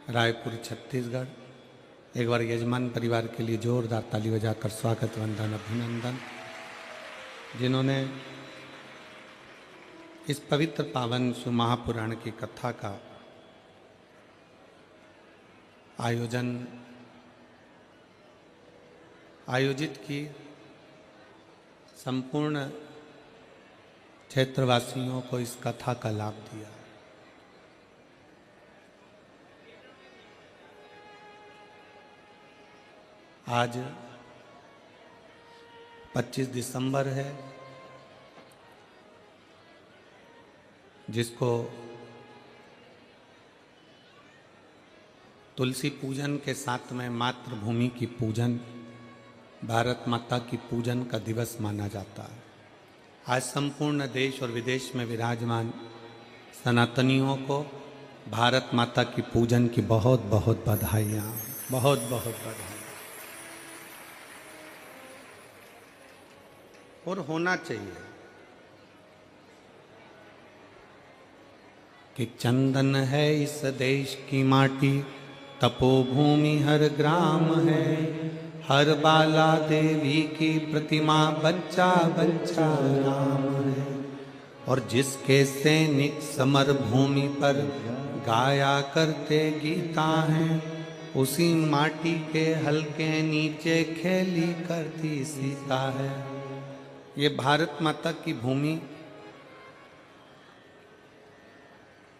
रायपुर छत्तीसगढ़। एक बार यजमान परिवार के लिए जोरदार ताली बजाकर स्वागत वंदन अभिनंदन। जिन्होंने इस पवित्र पावन शिव महापुराण की कथा का आयोजित की, संपूर्ण क्षेत्रवासियों को इस कथा का लाभ दिया। आज 25 दिसंबर है, जिसको तुलसी पूजन के साथ में मातृभूमि की पूजन, भारत माता की पूजन का दिवस माना जाता है। आज संपूर्ण देश और विदेश में विराजमान सनातनियों को भारत माता की पूजन की बहुत बहुत बधाइयाँ, बहुत बहुत बधाई। और होना चाहिए कि चंदन है इस देश की माटी, तपोभूमि हर ग्राम है, हर बाला देवी की प्रतिमा, बच्चा बच्चा राम है। और जिसके सैनिक समर भूमि पर गाया करते गीता हैं, उसी माटी के हल्के नीचे खेली करती सीता है। ये भारत माता की भूमि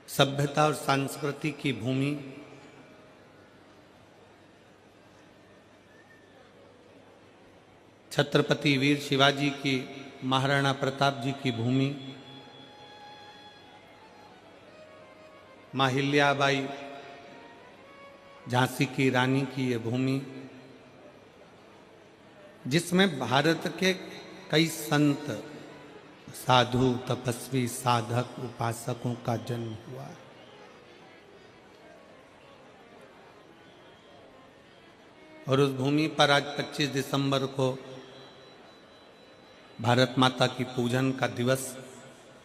सभ्यता और संस्कृति की भूमि, छत्रपति वीर शिवाजी की, महाराणा प्रताप जी की भूमि, माहिल्याबाई झांसी की रानी की ये भूमि, जिसमें भारत के कई संत, साधु, तपस्वी, साधक, उपासकों का जन्म हुआ है। और उस भूमि पर आज 25 दिसंबर को भारत माता की पूजन का दिवस,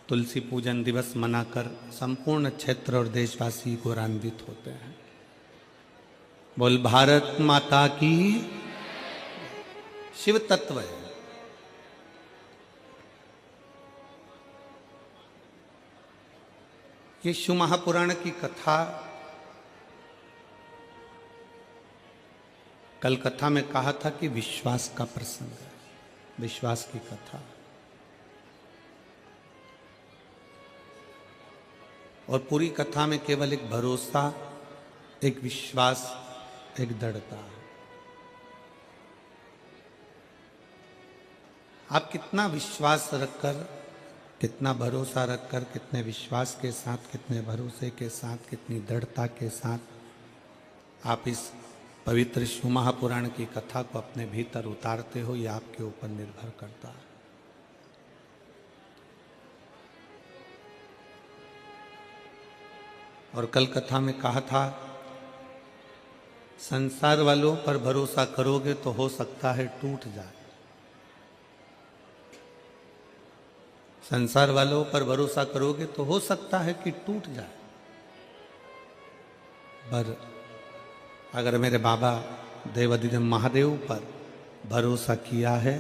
तुलसी पूजन दिवस मनाकर संपूर्ण क्षेत्र और देशवासी गौरवान्वित होते हैं। बोल भारत माता की। शिव तत्व है। ये शिव महापुराण की कथा, कल कथा में कहा था कि विश्वास का प्रसंग है, विश्वास की कथा। और पूरी कथा में केवल एक भरोसा, एक विश्वास, एक दृढ़ता है। आप कितना विश्वास रखकर, कितना भरोसा रखकर, कितने विश्वास के साथ, कितने भरोसे के साथ, कितनी दृढ़ता के साथ आप इस पवित्र शिव महापुराण की कथा को अपने भीतर उतारते हो, यह आपके ऊपर निर्भर करता है। और कल कथा में कहा था, संसार वालों पर भरोसा करोगे तो हो सकता है टूट जाए। संसार वालों पर भरोसा करोगे तो हो सकता है कि टूट जाए, पर अगर मेरे बाबा देवाधिदेव महादेव पर भरोसा किया है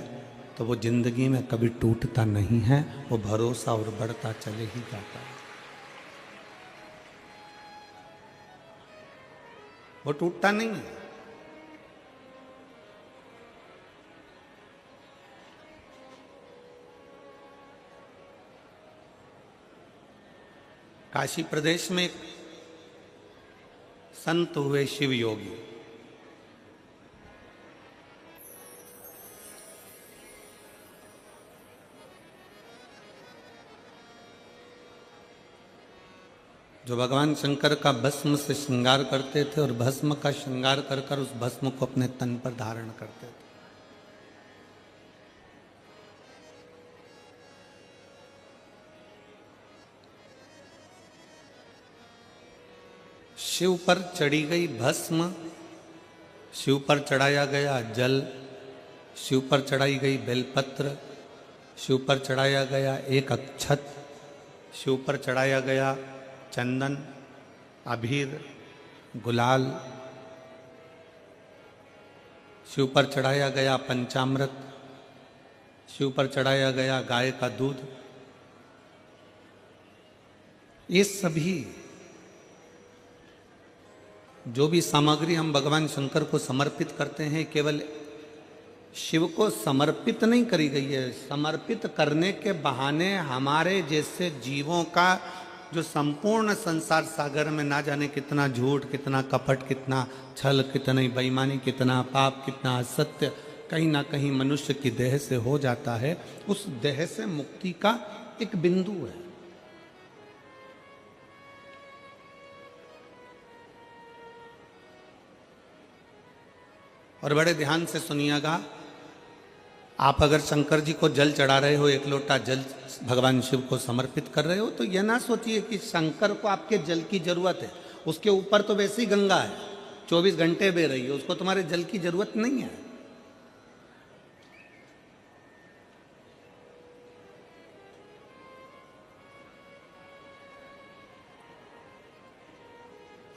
तो वो जिंदगी में कभी टूटता नहीं है, वो भरोसा और बढ़ता चले ही जाता है, वो टूटता नहीं है। काशी प्रदेश में एक संत हुए शिव योगी, जो भगवान शंकर का भस्म से श्रृंगार करते थे और भस्म का श्रृंगार कर कर उस भस्म को अपने तन पर धारण करते थे। शिव पर चढ़ी गई भस्म, शिव पर चढ़ाया गया जल, शिव पर चढ़ाई गई बेलपत्र, शिव पर चढ़ाया गया एक अक्षत, शिव पर चढ़ाया गया चंदन, अबीर, गुलाल, शिव पर चढ़ाया गया पंचामृत, शिव पर चढ़ाया गया गाय का दूध। ये सभी जो भी सामग्री हम भगवान शंकर को समर्पित करते हैं, केवल शिव को समर्पित नहीं करी गई है, समर्पित करने के बहाने हमारे जैसे जीवों का जो संपूर्ण संसार सागर में ना जाने कितना झूठ, कितना कपट, कितना छल, कितनी बेईमानी, कितना पाप, कितना असत्य कहीं ना कहीं मनुष्य की देह से हो जाता है, उस देह से मुक्ति का एक बिंदु है। और बड़े ध्यान से सुनिएगा, आप अगर शंकर जी को जल चढ़ा रहे हो, एक लोटा जल भगवान शिव को समर्पित कर रहे हो, तो यह ना सोचिए कि शंकर को आपके जल की जरूरत है। उसके ऊपर तो वैसी गंगा है, 24 घंटे बह रही है, उसको तुम्हारे जल की जरूरत नहीं है।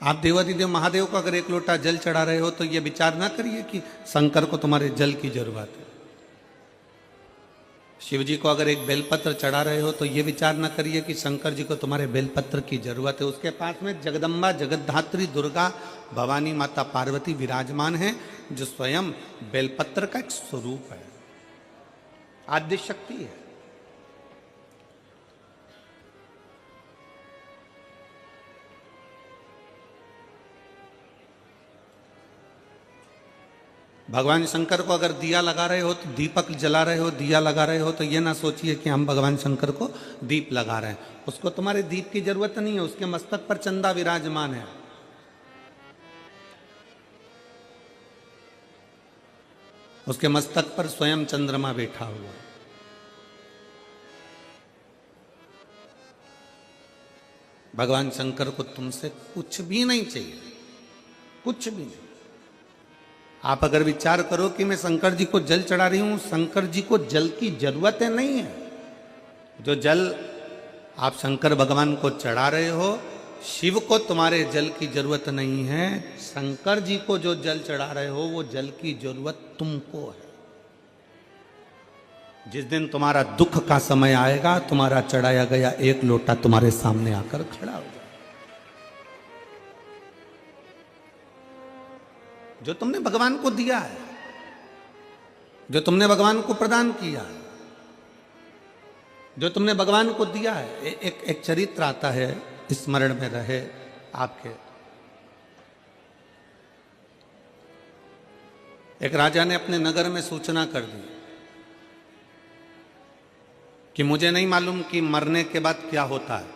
आप देवाधिदेव महादेव को अगर एक लोटा जल चढ़ा रहे हो तो ये विचार ना करिए कि शंकर को तुम्हारे जल की जरूरत है। शिव जी को अगर एक बेलपत्र चढ़ा रहे हो तो ये विचार ना करिए कि शंकर जी को तुम्हारे बेलपत्र की जरूरत है। उसके पास में जगदम्बा, जगद्धात्री, दुर्गा, भवानी माता पार्वती विराजमान है, जो स्वयं बेलपत्र का एक स्वरूप है, आद्य शक्ति है। भगवान शंकर को अगर दिया लगा रहे हो तो दीपक जला रहे हो, दिया लगा रहे हो, तो ये ना सोचिए कि हम भगवान शंकर को दीप लगा रहे हैं। उसको तुम्हारे दीप की जरूरत नहीं है, उसके मस्तक पर चंदा विराजमान है। उसके मस्तक पर स्वयं चंद्रमा बैठा हुआ। भगवान शंकर को तुमसे कुछ भी नहीं चाहिए, कुछ भी नहीं। आप अगर विचार करो कि मैं शंकर जी को जल चढ़ा रही हूं, शंकर जी को जल की जरूरत है नहीं है। जो जल आप शंकर भगवान को चढ़ा रहे हो, शिव को तुम्हारे जल की जरूरत नहीं है। शंकर जी को जो जल चढ़ा रहे हो वो जल की जरूरत तुमको है। जिस दिन तुम्हारा दुख का समय आएगा, तुम्हारा चढ़ाया गया एक लोटा तुम्हारे सामने आकर खड़ा हो जाए। जो तुमने भगवान को दिया है, जो तुमने भगवान को प्रदान किया है, जो तुमने भगवान को दिया है। एक चरित्र आता है, स्मरण में रहे आपके। एक राजा ने अपने नगर में सूचना कर दी कि मुझे नहीं मालूम कि मरने के बाद क्या होता है।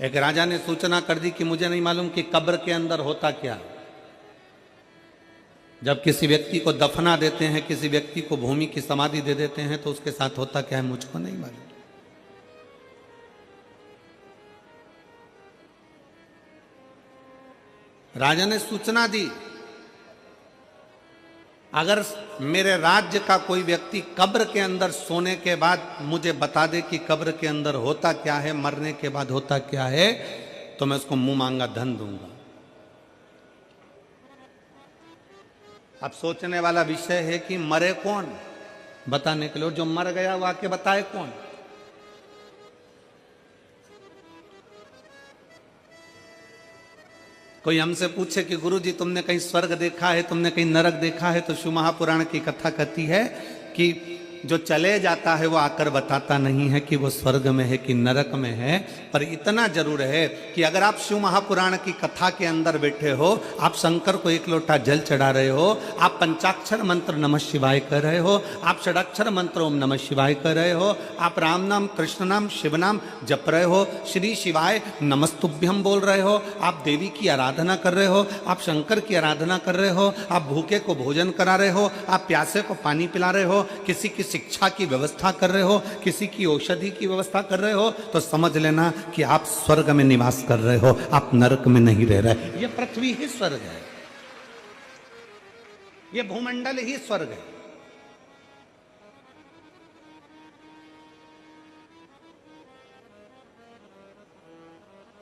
एक राजा ने सूचना कर दी कि मुझे नहीं मालूम कि कब्र के अंदर होता क्या है। जब किसी व्यक्ति को दफना देते हैं, किसी व्यक्ति को भूमि की समाधि दे देते हैं, तो उसके साथ होता क्या है मुझको नहीं मालूम। राजा ने सूचना दी, अगर मेरे राज्य का कोई व्यक्ति कब्र के अंदर सोने के बाद मुझे बता दे कि कब्र के अंदर होता क्या है, मरने के बाद होता क्या है, तो मैं उसको मुंह मांगा धन दूंगा। अब सोचने वाला विषय है कि मरे कौन, बताने के लिए। जो मर गया वो आके बताए कौन। कोई हमसे पूछे कि गुरुजी तुमने कहीं स्वर्ग देखा है, तुमने कहीं नरक देखा है, तो शिव महापुराण की कथा कहती है कि जो चले जाता है वो आकर बताता नहीं है कि वो स्वर्ग में है कि नरक में है। पर इतना जरूर है कि अगर आप शिव महापुराण की कथा के अंदर बैठे हो, आप शंकर को एक लोटा जल चढ़ा रहे हो, आप पंचाक्षर मंत्र नमः शिवाय कर रहे हो, आप षडाक्षर मंत्र ओम नमः शिवाय कर रहे हो, आप राम नाम, कृष्ण नाम, शिव नाम जप रहे हो, श्री शिवाय नमस्तुभ्यम बोल रहे हो, आप देवी की आराधना कर रहे हो, आप शंकर की आराधना कर रहे हो, आप भूखे को भोजन करा रहे हो, आप प्यासे को पानी पिला रहे हो, किसी की शिक्षा की व्यवस्था कर रहे हो, किसी की औषधि की व्यवस्था कर रहे हो, तो समझ लेना कि आप स्वर्ग में निवास कर रहे हो, आप नरक में नहीं रह रहे। ये पृथ्वी ही स्वर्ग है, ये भूमंडल ही स्वर्ग है।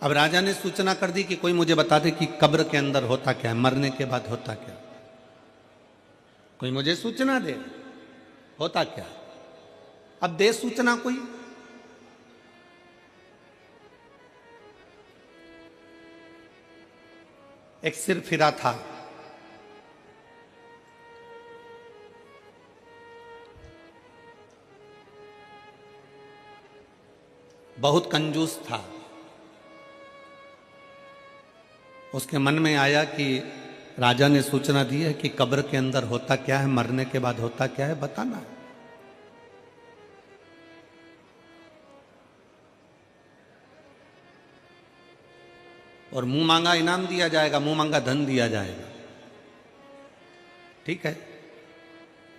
अब राजा ने सूचना कर दी कि कोई मुझे बता दे कि कब्र के अंदर होता क्या है, मरने के बाद होता क्या, कोई मुझे सूचना दे होता क्या। अब दे सूचना कोई। एक सिर फिरा था, बहुत कंजूस था। उसके मन में आया कि राजा ने सूचना दी है कि कब्र के अंदर होता क्या है, मरने के बाद होता क्या है, बताना है। और मुंह मांगा इनाम दिया जाएगा, मुंह मांगा धन दिया जाएगा। ठीक है।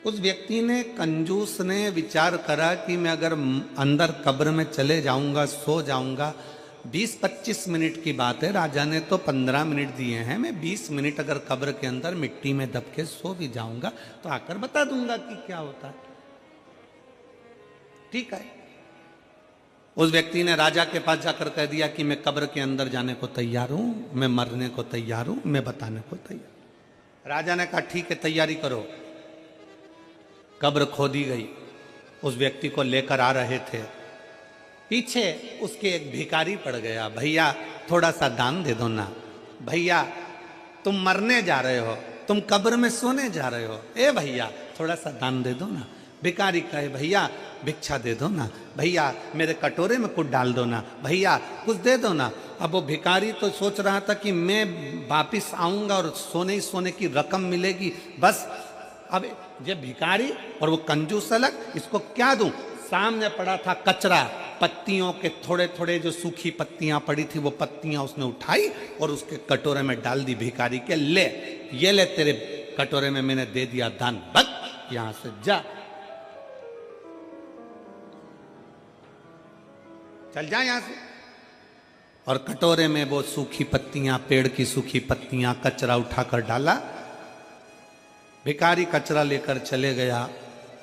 उस व्यक्ति ने, कंजूस ने विचार करा कि मैं अगर अंदर कब्र में चले जाऊंगा, सो जाऊंगा, 20-25 मिनट की बात है, राजा ने तो 15 मिनट दिए हैं, मैं 20 मिनट अगर कब्र के अंदर मिट्टी में दब के सो भी जाऊंगा तो आकर बता दूंगा कि क्या होता है। ठीक है। उस व्यक्ति ने राजा के पास जाकर कह दिया कि मैं कब्र के अंदर जाने को तैयार हूं, मैं मरने को तैयार हूं, मैं बताने को तैयार। राजा ने कहा ठीक है, तैयारी करो। कब्र खोदी गई। उस व्यक्ति को लेकर आ रहे थे, पीछे उसके एक भिखारी पड़ गया। भैया थोड़ा सा दान दे दो ना, भैया तुम मरने जा रहे हो, तुम कब्र में सोने जा रहे हो, ए भैया थोड़ा सा दान दे दो ना। भिखारी कहे भैया भिक्षा दे दो ना, भैया मेरे कटोरे में कुछ डाल दो ना, भैया कुछ दे दो ना। अब वो भिखारी तो सोच रहा था कि मैं वापिस आऊंगा और सोने ही सोने की रकम मिलेगी, बस। अब ये भिखारी और वो कंजूस अलग, इसको क्या दूं। सामने पड़ा था कचरा, पत्तियों के थोड़े थोड़े जो सूखी पत्तियां पड़ी थी, वो पत्तियां उसने उठाई और उसके कटोरे में डाल दी भिखारी के। ले ये ले, तेरे कटोरे में मैंने दे दिया दान, बक यहां से जा, चल जा यहां से। और कटोरे में वो सूखी पत्तियां, पेड़ की सूखी पत्तियां, कचरा उठाकर डाला। भिखारी कचरा लेकर चले गया।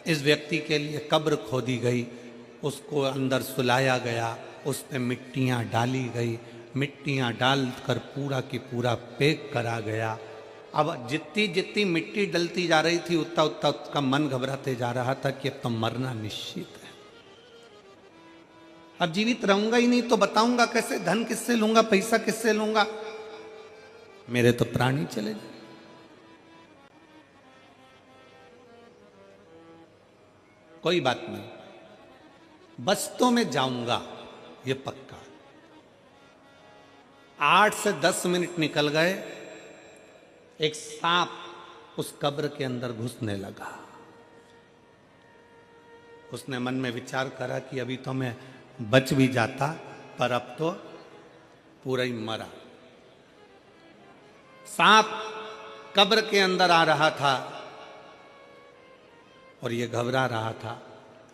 इस व्यक्ति के लिए कब्र खोदी गई, उसको अंदर सुलाया गया, उस पे मिट्टियां डाली गई, मिट्टियां डालकर पूरा की पूरा पैक करा गया। अब जितनी जितनी मिट्टी डलती जा रही थी उतना उतना उसका मन घबराते जा रहा था कि अब तो मरना निश्चित है, अब जीवित रहूंगा ही नहीं तो बताऊंगा कैसे, धन किससे लूंगा, पैसा किससे लूंगा, मेरे तो प्राण ही चले जाए। कोई बात नहीं, बस तो मैं जाऊंगा, ये पक्का। 8 से 10 मिनट निकल गए, एक सांप उस कब्र के अंदर घुसने लगा। उसने मन में विचार करा कि अभी तो मैं बच भी जाता, पर अब तो पूरा ही मरा। सांप कब्र के अंदर आ रहा था और ये घबरा रहा था।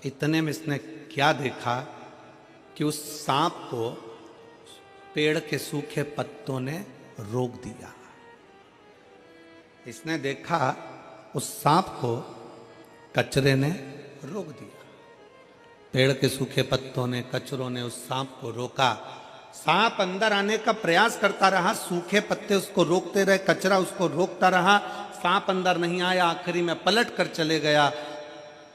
इतने में इसने क्या देखा कि उस सांप को पेड़ के सूखे पत्तों ने रोक दिया। इसने देखा उस सांप को कचरे ने रोक दिया। पेड़ के सूखे पत्तों ने, कचरों ने उस सांप को रोका। सांप अंदर आने का प्रयास करता रहा, सूखे पत्ते उसको रोकते रहे, कचरा उसको रोकता रहा, सांप अंदर नहीं आया। आखिरी में पलट कर चले गया।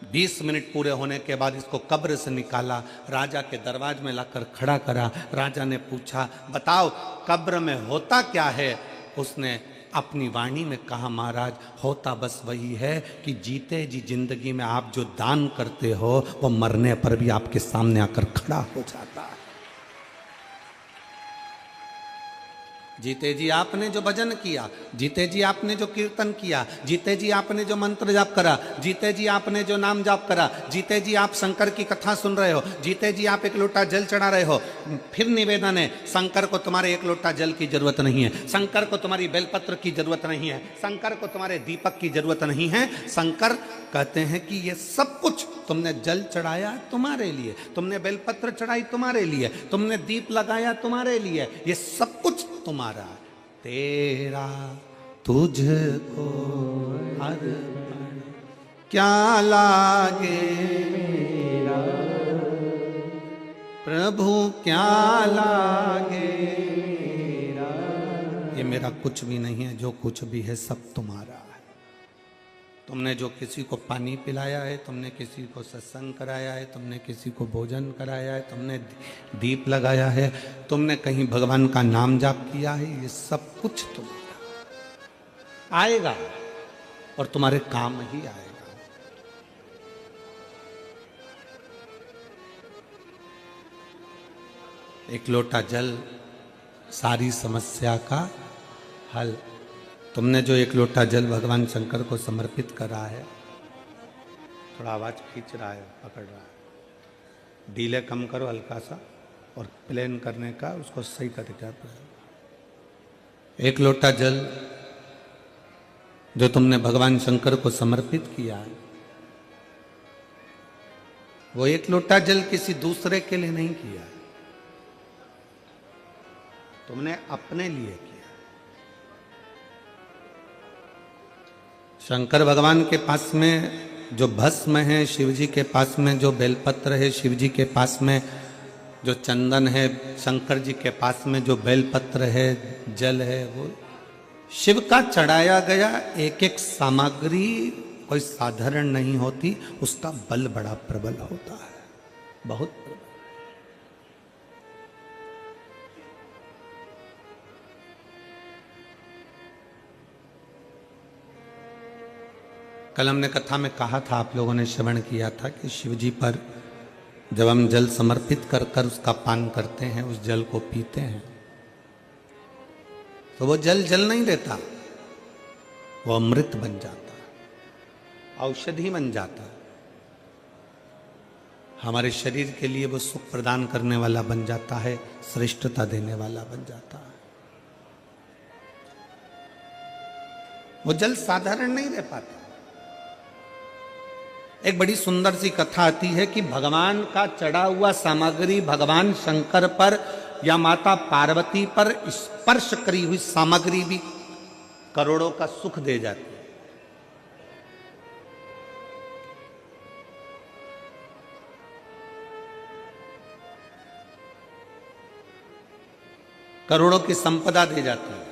20 मिनट पूरे होने के बाद इसको कब्र से निकाला, राजा के दरवाजे में लाकर खड़ा करा। राजा ने पूछा, बताओ कब्र में होता क्या है? उसने अपनी वाणी में कहा, महाराज होता बस वही है कि जीते जी जिंदगी में आप जो दान करते हो वो मरने पर भी आपके सामने आकर खड़ा हो जाता है। जीते जी आपने जो भजन किया, जीते जी आपने जो कीर्तन किया, जीते जी आपने जो मंत्र जाप करा, जीते जी आपने जो नाम जाप करा, जीते जी आप शंकर की कथा सुन रहे हो, जीते जी आप एक लोटा जल चढ़ा रहे हो। फिर निवेदन है, शंकर को तुम्हारे एक लोटा जल की जरूरत नहीं है, शंकर को तुम्हारी बेलपत्र की जरूरत नहीं है, शंकर को तुम्हारे दीपक की जरूरत नहीं है। शंकर कहते हैं कि ये सब कुछ तुमने जल चढ़ाया तुम्हारे लिए, तुमने बेलपत्र चढ़ाई तुम्हारे लिए, तुमने दीप लगाया तुम्हारे लिए, ये सब कुछ तुम्हारा। तेरा तुझको अर्पण क्या लागे मेरा प्रभु, क्या लागे ये मेरा कुछ भी नहीं है, जो कुछ भी है सब तुम्हारा है। तुमने जो किसी को पानी पिलाया है, तुमने किसी को सत्संग कराया है, तुमने किसी को भोजन कराया है, तुमने दीप लगाया है, तुमने कहीं भगवान का नाम जाप किया है, ये सब कुछ तुम्हारा आएगा और तुम्हारे काम ही आएगा। एक लोटा जल सारी समस्या का हल। तुमने जो एक लोटा जल भगवान शंकर को समर्पित करा है, थोड़ा आवाज खींच रहा है, पकड़ रहा है, डीले कम करो हल्का सा और प्लेन करने का उसको सही तरीका पर। एक लोटा जल जो तुमने भगवान शंकर को समर्पित किया है, वो एक लोटा जल किसी दूसरे के लिए नहीं किया, तुमने अपने लिए किया। शंकर भगवान के पास में जो भस्म है, शिव जी के पास में जो बेलपत्र है, शिव जी के पास में जो चंदन है, शंकर जी के पास में जो बेलपत्र है, जल है, वो शिव का चढ़ाया गया एक एक सामग्री कोई साधारण नहीं होती, उसका बल बड़ा प्रबल होता है, बहुत प्रबल। कल हमने कथा में कहा था, आप लोगों ने श्रवण किया था कि शिव जी पर जब हम जल समर्पित कर कर उसका पान करते हैं, उस जल को पीते हैं, तो वो जल जल नहीं देता, वो अमृत बन जाता है, औषधि बन जाता है, हमारे शरीर के लिए वो सुख प्रदान करने वाला बन जाता है, श्रेष्ठता देने वाला बन जाता है। वो जल साधारण नहीं रह पाता। एक बड़ी सुंदर सी कथा आती है कि भगवान का चढ़ा हुआ सामग्री भगवान शंकर पर या माता पार्वती पर स्पर्श करी हुई सामग्री भी करोड़ों का सुख दे जाती है। करोड़ों की संपदा दे जाती है।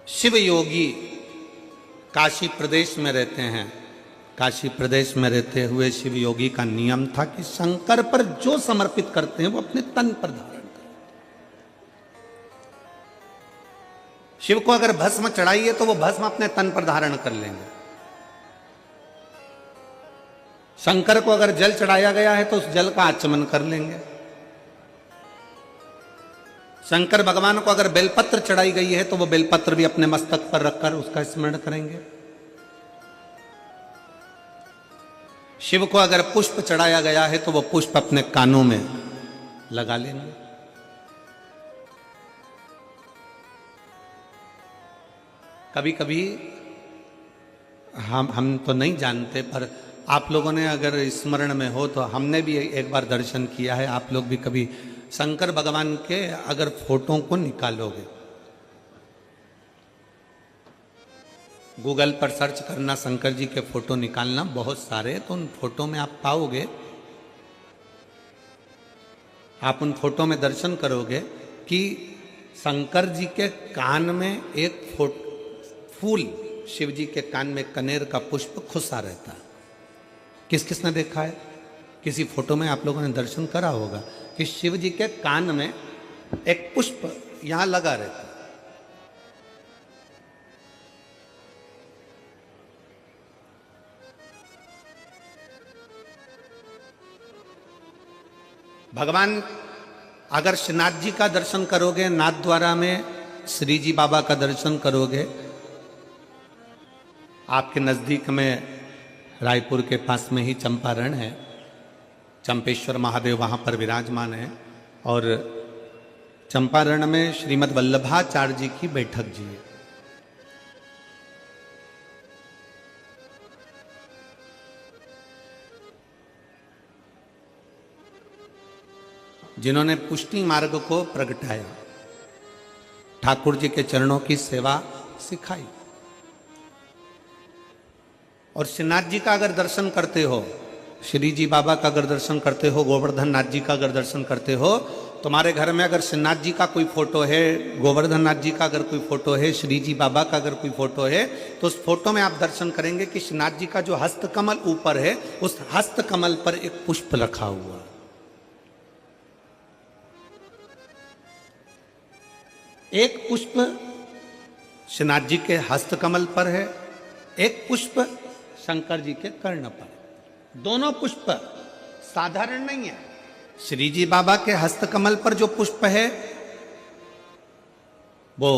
शिव योगी काशी प्रदेश में रहते हैं। काशी प्रदेश में रहते हुए शिव योगी का नियम था कि शंकर पर जो समर्पित करते हैं वो अपने तन पर धारण करते हैं। शिव को अगर भस्म चढ़ाइए तो वो भस्म अपने तन पर धारण कर लेंगे। शंकर को अगर जल चढ़ाया गया है तो उस जल का आचमन कर लेंगे। शंकर भगवान को अगर बेलपत्र चढ़ाई गई है तो वो बेलपत्र भी अपने मस्तक पर रखकर उसका स्मरण करेंगे। शिव को अगर पुष्प चढ़ाया गया है तो वो पुष्प अपने कानों में लगा लेंगे। कभी कभी हम तो नहीं जानते, पर आप लोगों ने अगर स्मरण में हो तो हमने भी एक बार दर्शन किया है। आप लोग भी कभी शंकर भगवान के अगर फोटो को निकालोगे, गूगल पर सर्च करना शंकर जी के फोटो निकालना, बहुत सारे, तो उन फोटो में आप पाओगे, आप उन फोटो में दर्शन करोगे कि शंकर जी के कान में एक फूल, शिव जी के कान में कनेर का पुष्प खुसा रहता है। किस किसने देखा है? किसी फोटो में आप लोगों ने दर्शन करा होगा कि शिव जी के कान में एक पुष्प यहां लगा रहता है। भगवान अगर श्रीनाथ जी का दर्शन करोगे, नाथ द्वारा में श्री जी बाबा का दर्शन करोगे, आपके नजदीक में रायपुर के पास में ही चंपारण है, चंपेश्वर महादेव वहाँ पर विराजमान है, और चंपारण में श्रीमद् वल्लभाचार्य जी की बैठक जी है। जिन्होंने पुष्टि मार्ग को प्रगटाया, ठाकुर जी के चरणों की सेवा सिखाई। और श्रीनाथ जी का अगर दर्शन करते हो श्री जी बाबा का अगर दर्शन करते हो, गोवर्धन नाथ जी का अगर दर्शन करते हो, तुम्हारे घर में अगर श्रीनाथ जी का कोई फोटो है, गोवर्धन नाथ जी का अगर कोई फोटो है, श्री जी बाबा का अगर कोई फोटो है, तो उस फोटो में आप दर्शन करेंगे कि श्रीनाथ जी का जो हस्तकमल ऊपर है, उस हस्तकमल पर एक पुष्प रखा हुआ। एक पुष्प श्रीनाथ जी के हस्तकमल पर है, एक पुष्प शंकर जी के कर्ण पर। दोनों पुष्प साधारण नहीं है। श्री जी बाबा के हस्तकमल पर जो पुष्प है वो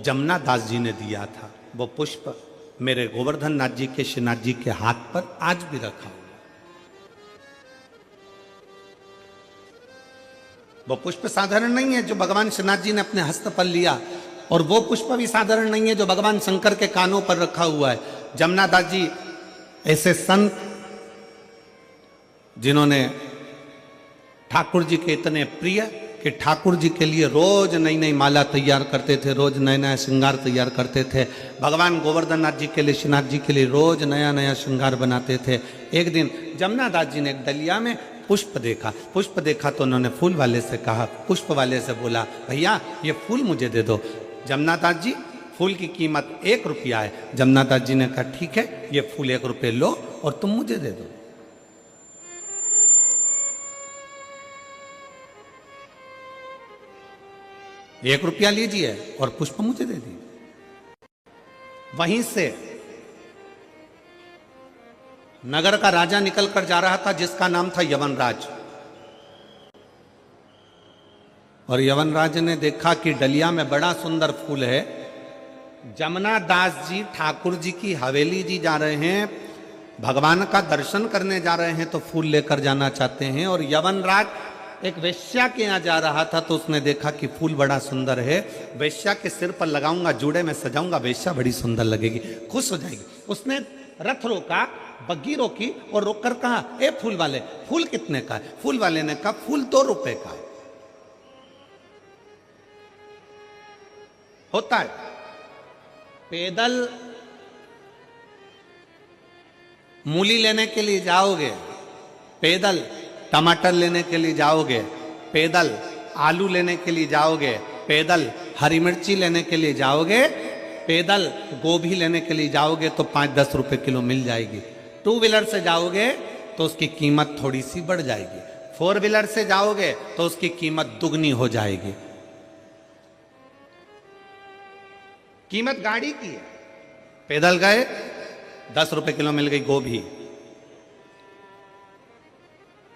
जमुना दास जी ने दिया था। वो पुष्प मेरे गोवर्धन नाथ जी के श्रीनाथ जी के हाथ पर आज भी रखा हुआ। वो पुष्प साधारण नहीं है जो भगवान श्रीनाथ जी ने अपने हस्त पर लिया, और वो पुष्प भी साधारण नहीं है जो भगवान शंकर के कानों पर रखा हुआ है। जमुना दास जी ऐसे संत जिन्होंने ठाकुर जी के इतने प्रिय कि ठाकुर जी के लिए रोज नई नई माला तैयार करते थे, रोज नया नया श्रृंगार तैयार करते थे। भगवान गोवर्धन नाथ जी के लिए, श्रीनाथ जी के लिए रोज नया नया श्रृंगार बनाते थे। एक दिन जमुना दास जी ने एक डलिया में पुष्प देखा तो उन्होंने फूल वाले से कहा, पुष्प वाले से बोला, भैया ये फूल मुझे दे दो। जमुना दास जी, फूल की कीमत 1 रुपया है। जमुना दास जी ने कहा, ठीक है, ये फूल 1 रुपये लो और तुम मुझे दे दो। 1 रुपया लीजिए और पुष्प मुझे दे दिए। वहीं से नगर का राजा निकलकर जा रहा था जिसका नाम था यवनराज, और यवनराज ने देखा कि डलिया में बड़ा सुंदर फूल है। जमुना दास जी ठाकुर जी की हवेली जी जा रहे हैं, भगवान का दर्शन करने जा रहे हैं, तो फूल लेकर जाना चाहते हैं। और यवनराज एक वेश्या के यहाँ जा रहा था, तो उसने देखा कि फूल बड़ा सुंदर है, वेश्या के सिर पर लगाऊंगा, जूड़े में सजाऊंगा, वेश्या बड़ी सुंदर लगेगी, खुश हो जाएगी। उसने रथ रोका, बग्गी रोकी और रोककर कहा, ए फूल वाले, फूल कितने का है? फूल वाले ने कहा, फूल 2 रुपए का है। होता है पैदल मूली लेने के लिए जाओगे, पैदल टमाटर लेने के लिए जाओगे, पैदल आलू लेने के लिए जाओगे, पैदल हरी मिर्ची लेने के लिए जाओगे, पैदल गोभी लेने के लिए जाओगे तो 5-10 रुपए किलो मिल जाएगी। 2 व्हीलर से जाओगे तो उसकी कीमत थोड़ी सी बढ़ जाएगी, 4 व्हीलर से जाओगे तो उसकी कीमत दुगनी हो जाएगी। कीमत गाड़ी की है। पैदल गए 10 रुपए किलो मिल गई गोभी,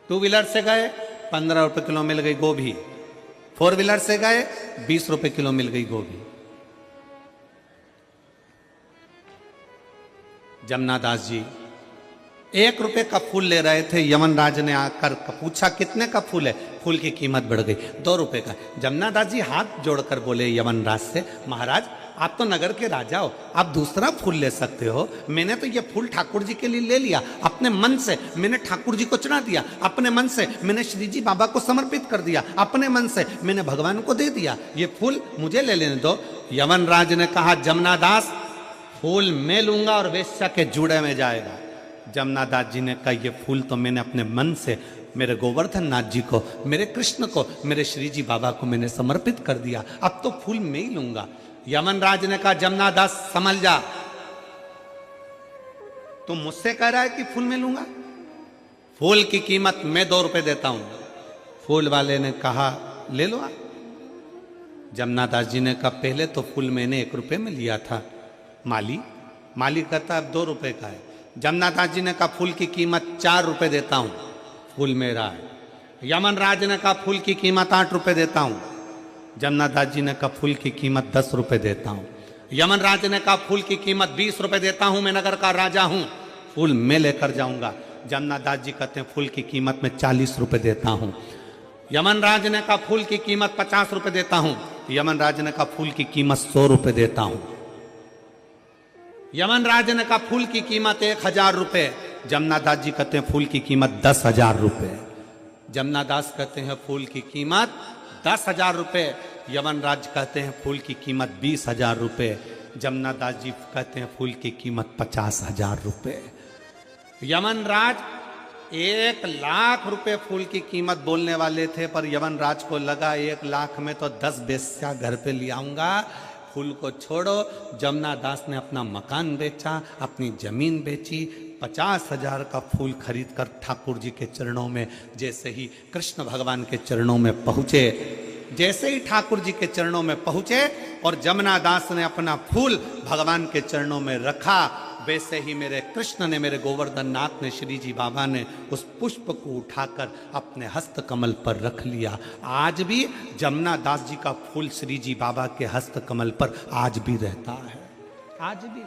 2 व्हीलर से गए 15 रुपए किलो मिल गई गोभी, 4 व्हीलर से गए 20 रुपए किलो मिल गई गोभी। जमुना दास जी 1 रुपए का फूल ले रहे थे, यवनराज ने आकर पूछा कितने का फूल है? फूल की कीमत बढ़ गई, 2 रुपए का। जमुना दास जी हाथ जोड़कर बोले यवनराज से, महाराज आप तो नगर के राजा हो, आप दूसरा फूल ले सकते हो। मैंने तो ये फूल ठाकुर जी के लिए ले लिया, अपने मन से मैंने ठाकुर जी को चढ़ा दिया, अपने मन से मैंने श्री जी बाबा को समर्पित कर दिया, अपने मन से मैंने भगवान को दे दिया, ये फूल मुझे ले लेने दो। यवनराज ने कहा, जमुना दास फूल मैं लूंगा और वेश्या के जूड़े में जाएगा। जमुना दास जी ने कहा, ये फूल तो मैंने अपने मन से मेरे गोवर्धन नाथ जी को, मेरे कृष्ण को, मेरे श्री जी बाबा को मैंने समर्पित कर दिया, अब तो फूल मैं ही लूंगा। यमनराज ने कहा, जमुना दास समझ जा, तुम मुझसे कह रहा है कि फूल मैं लूंगा? फूल की कीमत मैं 2 रुपए देता हूं। फूल वाले ने कहा, ले लो आप। जमुना दास जी ने कहा, पहले तो फूल मैंने 1 रुपए में लिया था, माली कहता अब 2 रुपए का है। जमुना दास जी ने कहा, फूल की कीमत 4 रुपए देता हूं, फूल मेरा है। यमनराज ने कहा, फूल की कीमत 8 रुपए देता हूं। जमुना दास जी ने कहा, फूल की कीमत 10 रुपए देता हूं। यमनराज ने कहा, फूल की कीमत 20 रुपए देता हूं, मैं नगर का राजा हूं, फूल मैं लेकर जाऊंगा। जमुना दास जी कहते हैं, फूल की कीमत में 40 रुपए देता हूं। यमनराज ने कहा, फूल की कीमत 50 रुपए देता हूं। यमनराज ने कहा, फूल की कीमत 100 रुपए देता हूं। यमनराज ने कहा, फूल की कीमत 1000 रुपए। जमुना दास जी कहते हैं, फूल की कीमत 10,000 रुपए। जमुना दास कहते हैं, फूल की कीमत 10,000 रुपए। यमनराज कहते हैं, फूल की कीमत 20,000 रुपए। जमुना दास जी कहते हैं, फूल की कीमत 50,000 रुपए। यमनराज 1,00,000 रुपए फूल की कीमत बोलने वाले थे, पर यवन राज को लगा 1,00,000 में तो 10 बेस्या घर पे ले आऊंगा। फूल को छोड़ो, जमुना दास ने अपना मकान बेचा, अपनी जमीन बेची, 50,000 का फूल खरीद कर ठाकुर जी के चरणों में जैसे ही कृष्ण भगवान के चरणों में पहुंचे, जैसे ही ठाकुर जी के चरणों में पहुंचे और जमुना दास ने अपना फूल भगवान के चरणों में रखा, वैसे ही मेरे कृष्ण ने, मेरे गोवर्धन नाथ ने, श्री जी बाबा ने उस पुष्प को उठाकर अपने हस्त कमल पर रख लिया। आज भी जमुना दास जी का फूल श्री जी बाबा के हस्त कमल पर आज भी रहता है। आज भी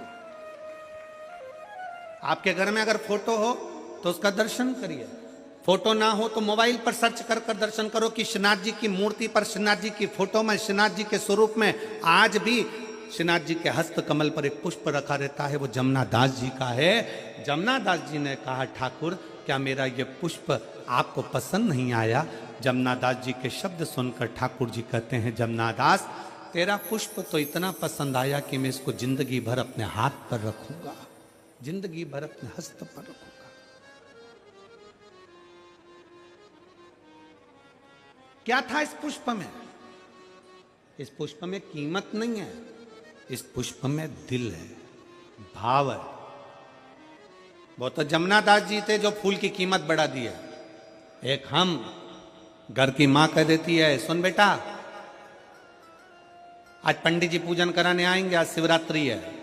आपके घर में अगर फोटो हो तो उसका दर्शन करिए, फोटो ना हो तो मोबाइल पर सर्च कर कर दर्शन करो कि श्रीनाथ जी की मूर्ति पर, श्रीनाथ जी की फोटो में, श्रीनाथ जी के स्वरूप में आज भी श्रीनाथ जी के हस्त कमल पर एक पुष्प रखा रहता है, वो जमुना दास जी का है। जमुना दास जी ने कहा, ठाकुर क्या मेरा ये पुष्प आपको पसंद नहीं आया? जमुना दास जी के शब्द सुनकर ठाकुर जी कहते हैं, जमुना दास तेरा पुष्प तो इतना पसंद आया कि मैं इसको जिंदगी भर अपने हाथ पर रखूंगा, जिंदगी भर अपने हस्त पर रखूंगा। क्या था इस पुष्प में? इस पुष्प में कीमत नहीं है, इस पुष्प में दिल है, भाव है। वो तो जमुना दास जी थे जो फूल की कीमत बढ़ा दी है। एक हम घर की मां कह देती है, सुन बेटा आज पंडित जी पूजन कराने आएंगे, आज शिवरात्रि है,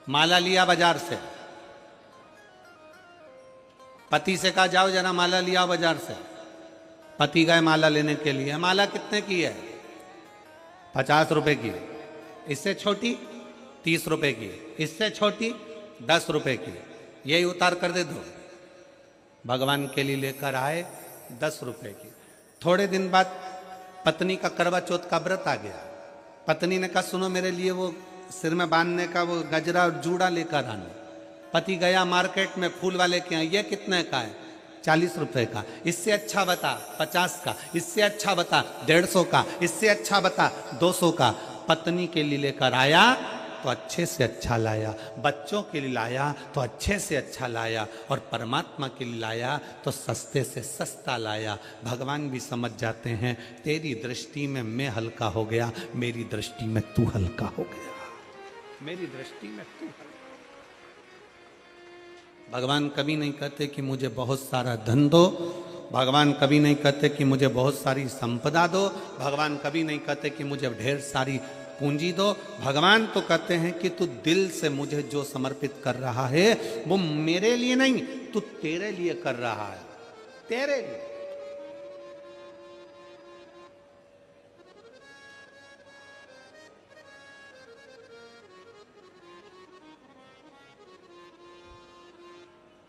माला लिया बाजार से। पति से कहा जाओ जरा माला लिया बाजार से। पति गए माला लेने के लिए। माला कितने की है? 50 रुपए की। इससे छोटी 30 रुपए की, इससे छोटी 10 रुपए की। यही उतार कर दे दो। भगवान के लिए लेकर आए 10 रुपए की। थोड़े दिन बाद पत्नी का करवा चौथ का व्रत आ गया। पत्नी ने कहा सुनो मेरे लिए वो सिर में बांधने का वो गजरा और जूड़ा लेकर आना। पति गया मार्केट में फूल वाले के यहाँ, ये कितने का है? 40 रुपए का। इससे अच्छा बता 50 का, इससे अच्छा बता 150 का, इससे अच्छा बता 200 का। पत्नी के लिए लेकर आया तो अच्छे से अच्छा लाया, बच्चों के लिए लाया तो अच्छे से अच्छा लाया, और परमात्मा के लिए लाया तो सस्ते से सस्ता लाया। भगवान भी समझ जाते हैं तेरी दृष्टि में मैं हल्का हो गया, मेरी दृष्टि में तू हल्का हो गया, मेरी दृष्टि में तू हल्का। भगवान कभी नहीं कहते कि मुझे बहुत सारा धन दो, भगवान कभी नहीं कहते कि मुझे बहुत सारी संपदा दो, भगवान कभी नहीं कहते कि मुझे ढेर सारी पूंजी दो। भगवान तो कहते हैं कि तू दिल से मुझे जो समर्पित कर रहा है वो मेरे लिए नहीं, तू तेरे लिए कर रहा है, तेरे लिए।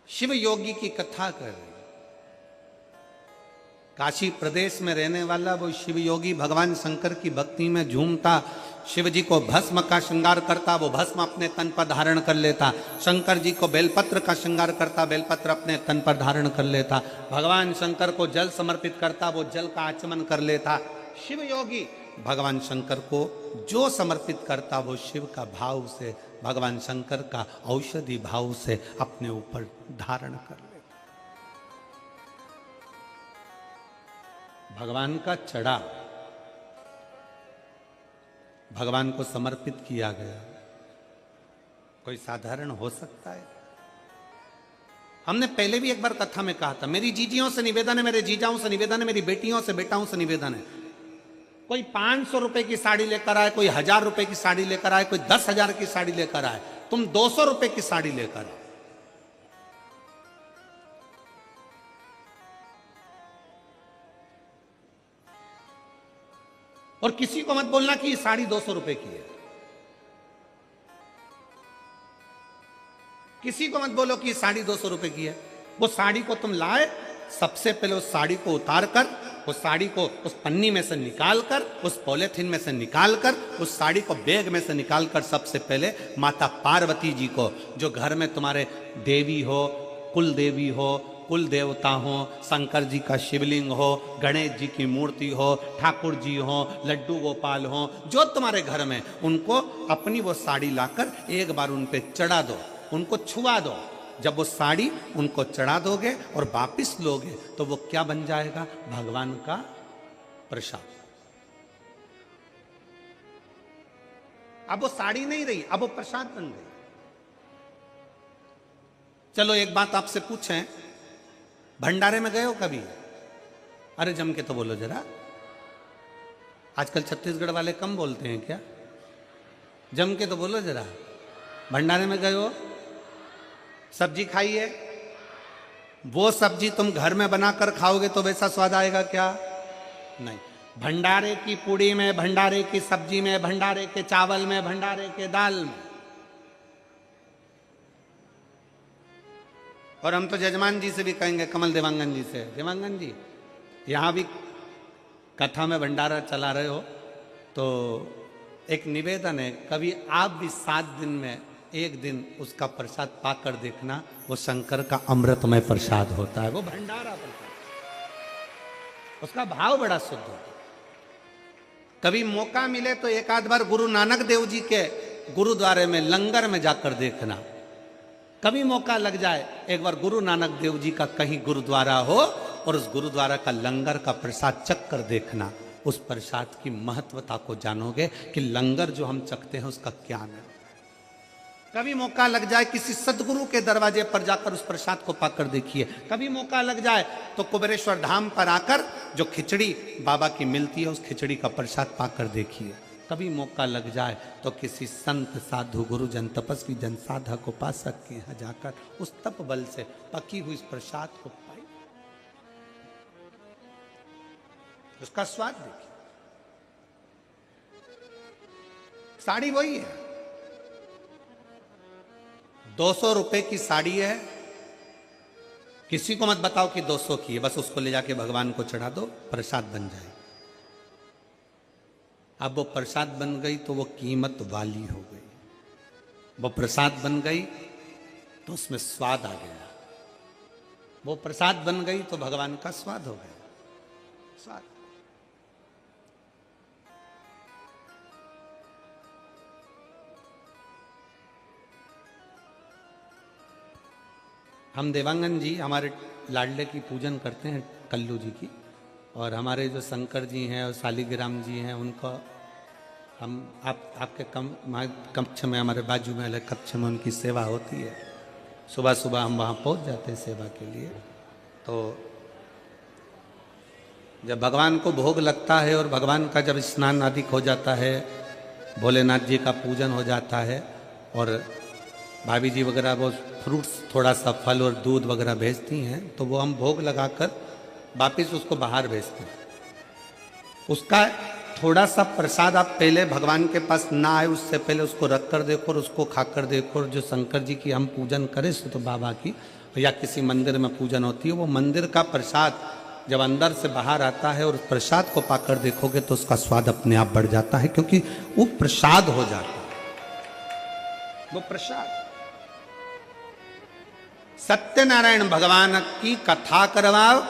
शिव योगी की कथा कर रहे, काशी प्रदेश में रहने वाला वो शिव योगी भगवान शंकर की भक्ति में झूमता, शिव जी को भस्म का श्रृंगार करता, वो भस्म अपने तन पर धारण कर लेता। शंकर जी को बेलपत्र का श्रृंगार करता, बेलपत्र अपने तन पर धारण कर लेता। भगवान शंकर को जल समर्पित करता, वो जल का आचमन कर लेता। शिव योगी भगवान शंकर को जो समर्पित करता वो शिव का भाव से, भगवान शंकर का औषधि भाव से अपने ऊपर धारण कर लेता। भगवान का चढ़ा भगवान को समर्पित किया गया, कोई साधारण हो सकता है? हमने पहले भी एक बार कथा में कहा था, मेरी जीजियों से निवेदन है, मेरे जीजाओं से निवेदन है, मेरी बेटियों से बेटाओं से निवेदन है, कोई 500 रुपए की साड़ी लेकर आए, कोई 1000 रुपए की साड़ी लेकर आए, कोई 10,000 की साड़ी लेकर आए, तुम 200 रुपए की साड़ी लेकर आओ। और किसी को मत बोलना कि ये साड़ी 200 रुपए की है। किसी को मत बोलो कि ये साड़ी 200 रुपए की है। वो साड़ी को तुम लाए, सबसे पहले उस साड़ी को उतार कर, उस साड़ी को उस पन्नी में से निकाल कर, उस पॉलिथीन में से निकाल कर, उस साड़ी को बैग में से निकाल कर, सबसे पहले माता पार्वती जी को, जो घर में तुम्हारे देवी हो, कुल देवी हो, कुल देवता हो, शंकर जी का शिवलिंग हो, गणेश जी की मूर्ति हो, ठाकुर जी हो, लड्डू गोपाल हो, जो तुम्हारे घर में, उनको अपनी वो साड़ी लाकर एक बार उन पे चढ़ा दो, उनको छुआ दो। जब वो साड़ी उनको चढ़ा दोगे और वापिस लोगे तो वो क्या बन जाएगा? भगवान का प्रसाद। अब वो साड़ी नहीं रही, अब वो प्रसाद बन गई। चलो एक बात आपसे पूछें, भंडारे में गए हो कभी? अरे जम के तो बोलो जरा। आजकल छत्तीसगढ़ वाले कम बोलते हैं क्या? जम के तो बोलो जरा। भंडारे में गए हो, सब्जी खाई है, वो सब्जी तुम घर में बनाकर खाओगे तो वैसा स्वाद आएगा क्या? नहीं। भंडारे की पूड़ी में, भंडारे की सब्जी में, भंडारे के चावल में, भंडारे के दाल में। और हम तो जजमान जी से भी कहेंगे, कमल देवांगन जी से, देवांगन जी यहां भी कथा में भंडारा चला रहे हो तो एक निवेदन है, कभी आप भी 7 दिन में एक दिन उसका प्रसाद पाकर देखना, वो शंकर का अमृतमय प्रसाद होता है, वो भंडारा प्रसाद, उसका भाव बड़ा शुद्ध होता है। कभी मौका मिले तो एक आध बार गुरु नानक देव जी के गुरुद्वारे में लंगर में जाकर देखना। कभी मौका लग जाए एक बार गुरु नानक देव जी का कहीं गुरुद्वारा हो और उस गुरुद्वारा का लंगर का प्रसाद चख कर देखना, उस प्रसाद की महत्वता को जानोगे कि लंगर जो हम चखते हैं उसका क्या है। कभी मौका लग जाए किसी सदगुरु के दरवाजे पर जाकर उस प्रसाद को पाकर देखिए। कभी मौका लग जाए तो कुबेरेश्वर धाम पर आकर जो खिचड़ी बाबा की मिलती है उस खिचड़ी का प्रसाद पाकर देखिए। कभी मौका लग जाए तो किसी संत साधु गुरुजन तपस्वी जन साधक उपासक के यहाँ जाकर उस तप बल से पकी हुई इस प्रसाद को पाई, उसका स्वाद देखिए। साड़ी वही है, 200 रुपए की साड़ी है, किसी को मत बताओ कि 200 की है, बस उसको ले जाके भगवान को चढ़ा दो, प्रसाद बन जाए। अब वो प्रसाद बन गई तो वो कीमत वाली हो गई, वो प्रसाद बन गई तो उसमें स्वाद आ गया, वो प्रसाद बन गई तो भगवान का स्वाद हो गया। स्वाद हम देवांगन जी हमारे लाडले की पूजन करते हैं, कल्लू जी की, और हमारे जो शंकर जी हैं और शालिग्राम जी हैं उनको हम आपके कक्ष में, हमारे बाजू में अलग कक्ष में उनकी सेवा होती है। सुबह सुबह हम वहाँ पहुँच जाते हैं सेवा के लिए। तो जब भगवान को भोग लगता है और भगवान का जब स्नान आदि हो जाता है, भोलेनाथ जी का पूजन हो जाता है और भाभी जी वगैरह वो फ्रूट्स थोड़ा सा फल और दूध वगैरह भेजती हैं, तो वो हम भोग लगाकर वापिस उसको बाहर भेजते हैं। उसका थोड़ा सा प्रसाद आप पहले भगवान के पास ना आए उससे पहले उसको रख कर देखो और उसको खाकर देखो। और जो शंकर जी की हम पूजन करें तो बाबा की या किसी मंदिर में पूजन होती है, वो मंदिर का प्रसाद जब अंदर से बाहर आता है और उस प्रसाद को पाकर देखोगे तो उसका स्वाद अपने आप बढ़ जाता है, क्योंकि वो प्रसाद हो जाता है, वो प्रसाद। सत्यनारायण भगवान की कथा करवाओ,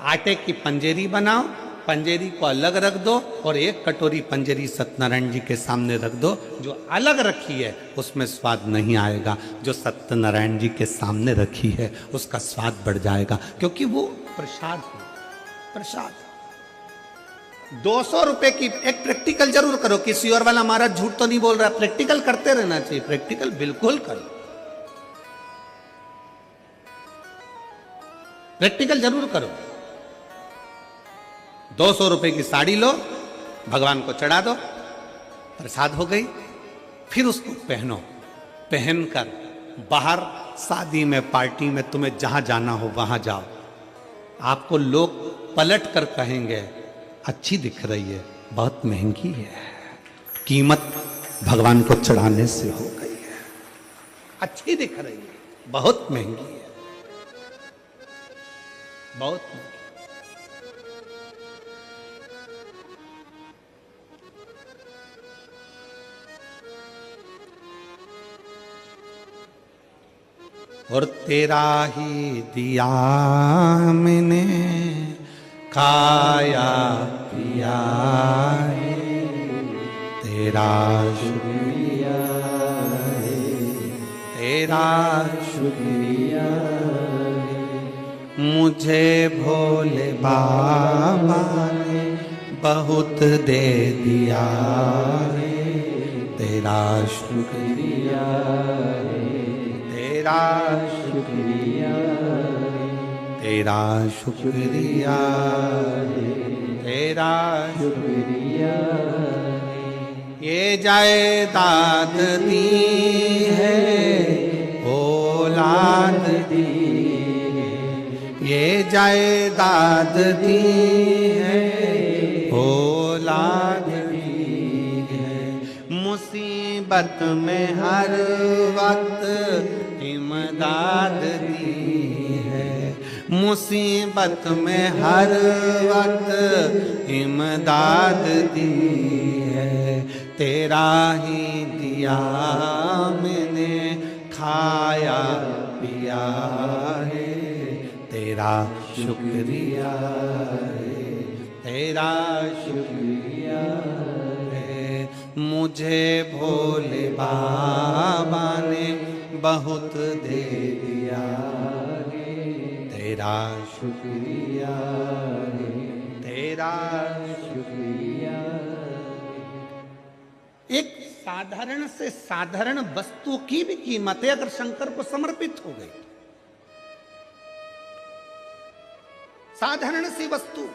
आटे की पंजेरी बनाओ, पंजेरी को अलग रख दो और एक कटोरी पंजेरी सत्यनारायण जी के सामने रख दो। जो अलग रखी है उसमें स्वाद नहीं आएगा, जो सत्यनारायण जी के सामने रखी है उसका स्वाद बढ़ जाएगा, क्योंकि वो प्रसाद है। प्रसाद 200 रुपए की एक प्रैक्टिकल जरूर करो। किसी और वाला महाराज झूठ तो नहीं बोल रहा, प्रैक्टिकल करते रहना चाहिए, प्रैक्टिकल बिल्कुल करो, प्रैक्टिकल जरूर करो। 200 रुपए की साड़ी लो, भगवान को चढ़ा दो, प्रसाद हो गई। फिर उसको पहनो, पहनकर बाहर शादी में, पार्टी में, तुम्हें जहां जाना हो वहां जाओ। आपको लोग पलट कर कहेंगे अच्छी दिख रही है, बहुत महंगी है, कीमत भगवान को चढ़ाने से हो गई है। अच्छी दिख रही है, बहुत महंगी है, बहुत महंगी। और तेरा ही दिया मैंने खाया पिया है, तेरा शुक्रिया है, तेरा शुक्रिया मुझे भोले बाबा ने बहुत दे दिया है। तेरा शुक्रिया तेरा शुक्रिया तेरा शुक्रिया तेरा शुक्रिया। ये जायदाद दी है औलाद दी, ये जायदाद दी है औलाद दी है। मुसीबत में हर वक्त इमदाद दी है, मुसीबत में हर वक्त इमदाद दी है। तेरा ही दिया मैंने खाया पिया है। तेरा शुक्रिया है तेरा शुक्रिया है। मुझे भोले बाबा ने बहुत दे दिया है। तेरा शुक्रिया है तेरा शुक्रिया। एक साधारण से साधारण वस्तु की भी कीमत है अगर शंकर को समर्पित हो गई। साधारण सी वस्तु,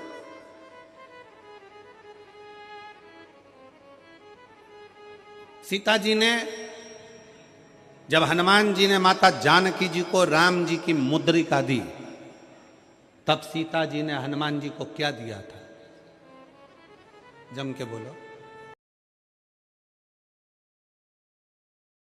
सीता जी ने जब हनुमान जी ने माता जानकी जी को राम जी की मुद्रिका दी, तब सीता जी ने हनुमान जी को क्या दिया था? जम के बोलो।